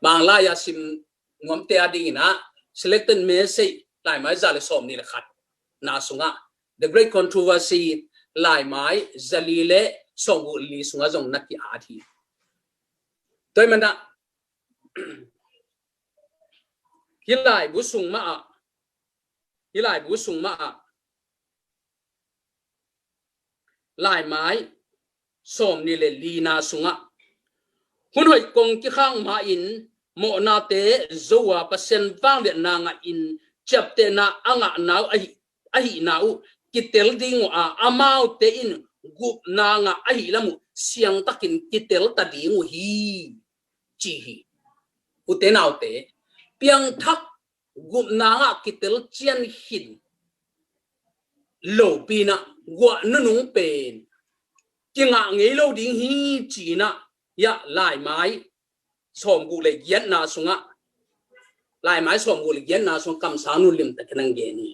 [SPEAKER 1] mang la ya sim ngom te a ding na selected me sei lai mai za le som ni le khat na sunga the great controversy lai mai zalile songu li sunga jong na ki a thi toy man da hilai bu sung ma lai mai som ni le li na sunga hun hoi kong ki khang ma in mo na te zowa pasen wang le na nga in chap te na anga nau ahi nau kitel ding a amau te in gup na nga ahi lamu siang takin kitel ta ding hi chi hi u te nau te piang thak gup na nga kitel chian hin lo pina gwa nung pen ki nga ngei lo ding hi chi na ya lai mai som gu le yen na sunga lai mai som gu le yen na sung kam sa nu lim ta kanang ge ni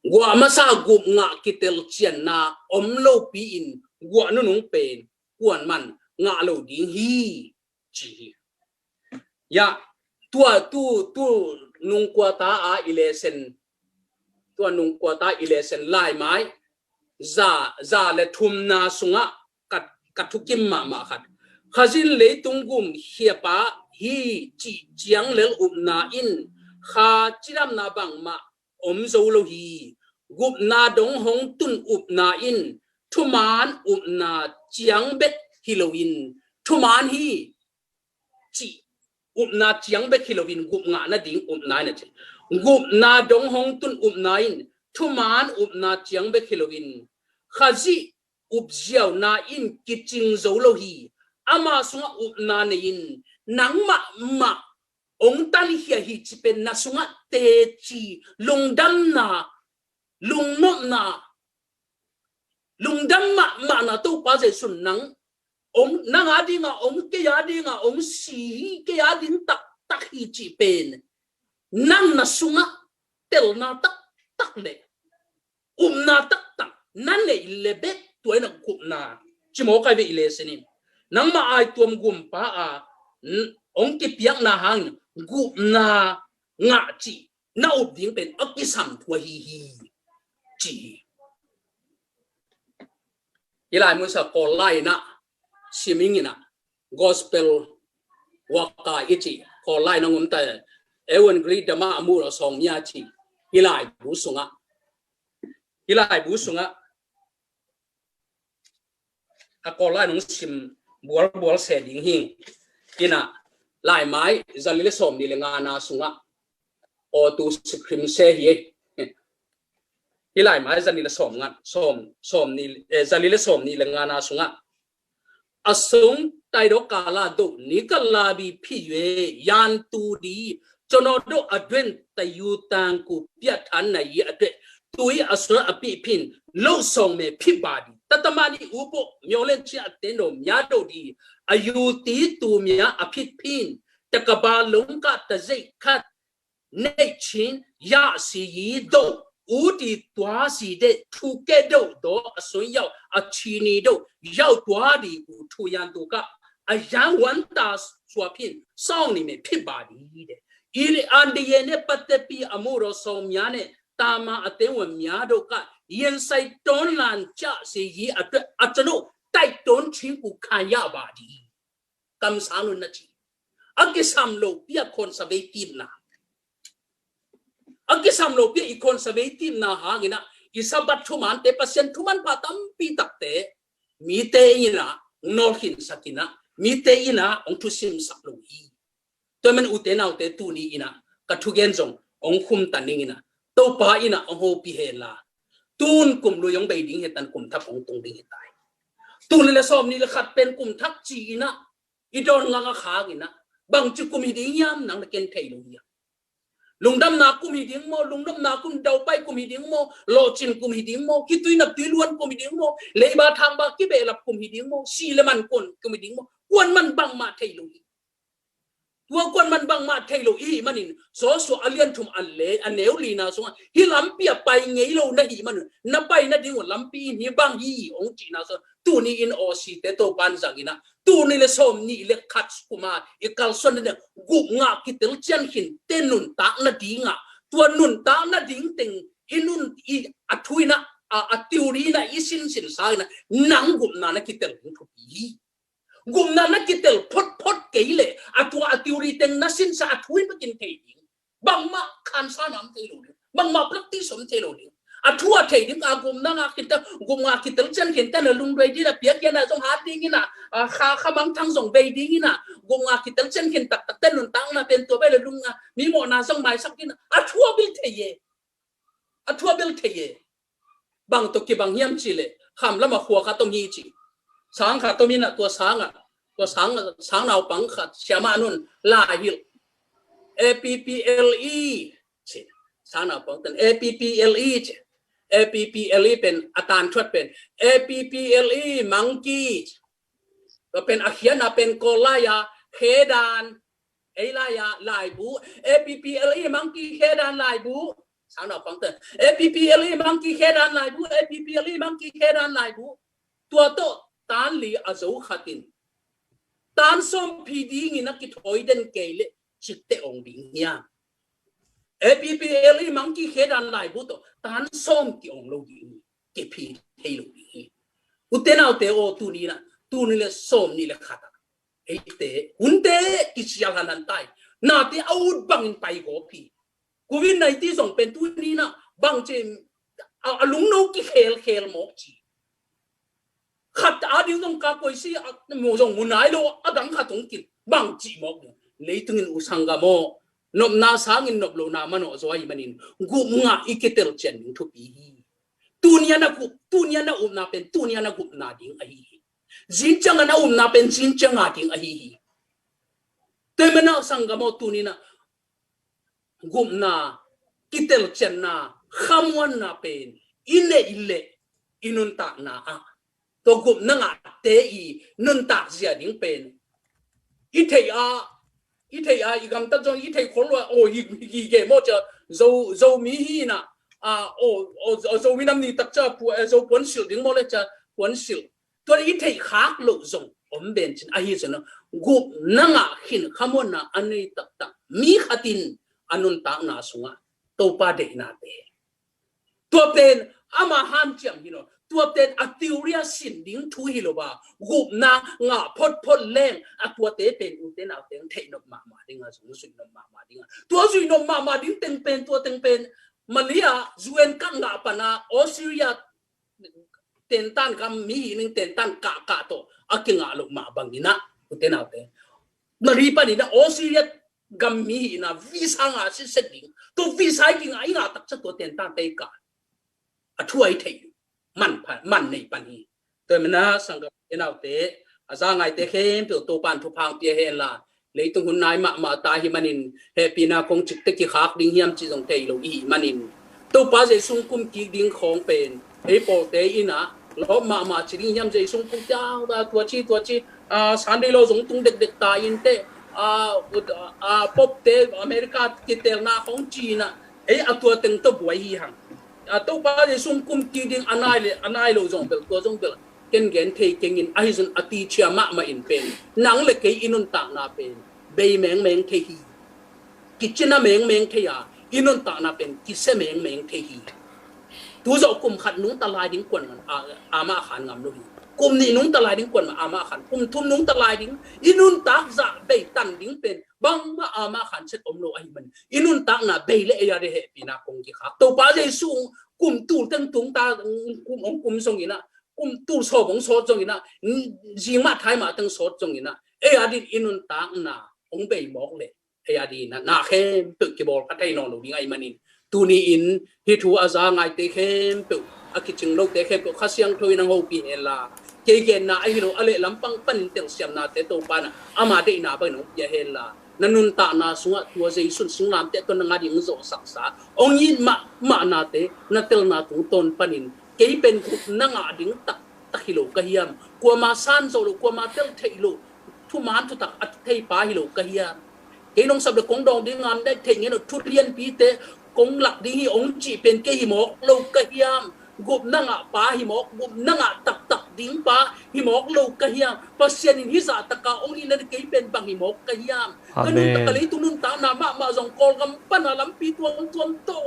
[SPEAKER 1] gwa ma sa Gupngah Kitel chian na om lo pi in gwa nu nung pen kuan man nga lo ding hi chi ya tu nung kwa ta a election tua nung kwa ta election lai mai za le thum na sunga kat thukim ma khat khazin le tungum hiapa hi chi chiang le na in kha chiram na bang ma om zo lo hi gup na dong hong tun na in thuman na chiang bet hiloin thuman hi chi na chiang bet hiloin Gupngah na ding na na che gup na dong hong tun na in thuman na chiang bet hiloin khazi upjiao na in kiching zo lo hi ama sunga na ne in nang ma ong tan hi chi pen na sunga te chi lungdam na lungnom na lungdam ma na to pa je sun nang ong nang adi nga ong ke ya di nga ong si ke ya din tak hi chi pen nang na sunga tel na tak le na tak nan le lebe tuai na kup na chimo kai ve ile senin nang ma ai tuam gum pa a ong ki piak na hang gup na nga chi na up ding pen akisam thua hi chi ilai mun sa ko lai na siming ina gospel waka ichi ko lai na ngum ta ewan gri dama amu ro song nya chi ilai bu sunga a ko lai nong sim bual se ding hi ina lai mai zalile som ni le nga na sunga o tu skrim se hi ilai mai zalile som nga som ni zalile som ni le nga na sunga asung tai do kala do ni kala bi phi yue yan tu di chono do adwen tayu tang ku pya than na yi atwe tui asra api pin lo song me phi badi tatamani upo myolen chi atendo mya do di ayu ti tu mya aphit pin takaba long ka ta zai khat nei chin ya si yi do udi twa si de thu ke do asun yao a chi ni do yao twa di u thu yan tu ka a yang wan ta swa pin song ni me phi badi de ili andi ye ne patte pi amuro song mya ne tama atewa mya do ka yen sai ton lan cha se yi atano tai ton chin ku khaya ba di kam sanun na chi agisam lo pia conservative na agisam lo pia conservative na ha gina isabat thuman te pasien thuman patam pi takte mi te ina nolhin sakina mi te ina ong thu sim sak lo hi to men utena ute tu ni ina ka thugen jong ong khum taning ina to pa ina ong ho pi hela tun kum lu yong bei ding hetan kum thap ong tung ding hetai tun le som ni le khat pen kum thak chi ina idon nga nga kha ina bang chu kum hi ding yam nang le ken thei lo ya lungdam na kum hi ding mo lungdam na kum dau pai kum hi ding mo lo chin kum hi ding mo ki tui na tui luan kum hi ding mo le ba thang ba ki be lap kum hi ding mo si le man kon kum hi ding mo kwan man bang ma thei lo tua kwan man bang ma thei lo i manin so alian thum alle aneu li na so hi lampi pai ngei lo na hi man na pai na ding lampi ni bang hi ong chi na so tu ni in o si te to pan zangina tu ni le som ni le khat kuma e kal son ne Gupngah Kitel hin tenun ta na dinga tua nun ta na ding teng inun i athuina a teori na isin sin sa na nang Gupngah na Kitel thu hi Gupngah na Kitel phot keile atwa teori teng na sin sa athuin pakin thei ding bangma khan sa nam thei lo bangma practice som thei lo athua thei ding a Gupngah Kitel hin ta na lung doi di la pia kia na jong ha ding ina kha mang thang jong bei ding ina Gupngah Kitel hin tak ten nun tang na pen to be le lunga mi mo na jong mai sak ina athua bil thei ye bang to ki bang hiam chi le kham lama khua kha tom hi chi sang kha to mina to sang nau pang khat siama nun la hil APPLE che sang nau pang ten APPLE che APPLE pen atan thot pen APPLE monkey to pen akhiana pen kolaya khedan elaya lai bu APPLE monkey khedan lai bu sang nau pang ten APPLE monkey khedan lai bu APPLE monkey khedan lai bu tua to tan li azo khatin tan som PD ngina ki thoi den kele chitte ong ding nya APPLE monkey khedan lai bu to tan som ki ong lo ding ke phi thei lo ding utena te o tu ni le som ni le khata eite unte ki chiang hanan tai na te out bang pai go phi covid 19 song pen tu ni na bang che alung no ki khel mok chi khát đi trong các quầy sĩ mua trong muốn nói đâu đắng khát trong kịp bằng chỉ một lấy từng người sang gà mò nộp na sáng in nộp lô na mà nọ rồi mà nín Gupngah Kitel chen thu pi tu nia na na pen tu nia na Gupngah ding ai jin chang na na pen jin chang a ding ai te mena sang gà mò tu ni na Gupngah Kitel chen na khamwan na pen ile inun ta na a to Gupngah te i nun tak zia ding pen i thei a i gam ta jong i thei khol wa o hi ge mo cha zo mi hi na zo mi nam ni tak cha pu zo pon sil ding mo le cha pon sil to i thei khak lo zong om ben chin a hi chen Gupngah hin khamon na anei tak mi khatin anun tak na sunga to pa de na te to pen ama han cham tua ten atiuria sin ding thu hi lo ba Gupngah nga phot leng tua te pen uten au teng thei nok ma ding a sung sui nok ma ding tua sui nok ma ding teng pen malia zuen ka nga pana Australia ten tan kam mi ning ten tan ka to akinga lo ma bangina uten au te mari pa ni na Australia gam mi na visa nga si setting to visa ki nga inga tak cha to ten tan te ka athuai thei man nei pani to mena sangam enau te asa ngai te khem to pan thu phang pia hen la leitung hun nai ma ta hi manin happy na kong chik te ki khak ding hiam chi jong te lo i manin to pa je sung kum ki ding khong pen e po te ina lo ma chi ding hiam je sung kum chao da tua chi san de lo jong tung dek ta in te pop te America Kitel-na khong China e atua teng to buai hi hang to pa je sung kum ki ding anai lo jong bel ko jong bel ken gen thei kengin ahizun ati chia ma in pen nang le ke inun ta na pen be meng thei hi kichina meng thei ya inun ta na pen kise meng thei hi tu zo kum khat nung talai ding kwan man ama khan ngam lo hi kum ni nung talai ding kwan ma ama khan kum thum nung talai ding inun tak za be tan ding pen bang ma ama khan set om lo ai man inun tak na be le ya de he pina kong ki kha to pa je su kum tu tang tung ta kum ong kum song ina kum tu so bong so jong ina jing ma thai ma tang so jong ina e ya di inun tak na ong be mok le e ya di na khem tu ki bol ka thai no lo ding ai manin tu ni in hi thu aza ngai te khem tu akiching lo te khem tu khasyang thoi nang ho pi hela ke gen na ai no ale lampang pan tel siam na te to pa na ama de na ba no ya hela nanun ta na sunga tua jei sun singlam te to na ding zo saksa ong yin ma na te na tel na tu ton panin ke pen ku na nga ding tak takilo ka hiam kwa ma san zo lo kwa ma tel theilo thu man thu tak at thei pa hi lo ka hiam ke nong sab le kong dong ding an dai thei nge no thu rian pi te kong lak ding hi ong chi pen ke hi mok lo ka hiam gup na nga pa hi mok gup na nga tak ding pa hi mok lo ka hiam pasien in hi za taka ong in na ke pen bang hi mok ka hiam kanun ta kalei tunun ta na ma zong kol gam pan lam pi tuang to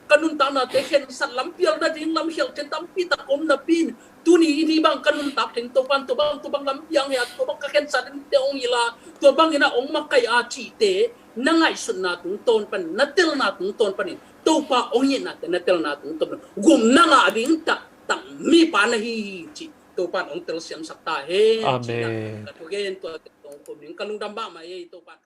[SPEAKER 1] kanun ta na te khen sat lam pial da ding lam hiel chen tam pi ta om na pin tu ni bang kanun tak theng to bang lam piang ya to bang ka khen sat te ong ila to bang ina ong makai a chi te nangai sun na tung ton pan natil na tung ton panin to pa ong yin na te natil na tung ton gum na nga ding ta tang mi pa na hi chi to pan ong tel siam sakta he
[SPEAKER 2] Amen.
[SPEAKER 1] ka to gen to ong ko ning kalung dam ba ma e to pan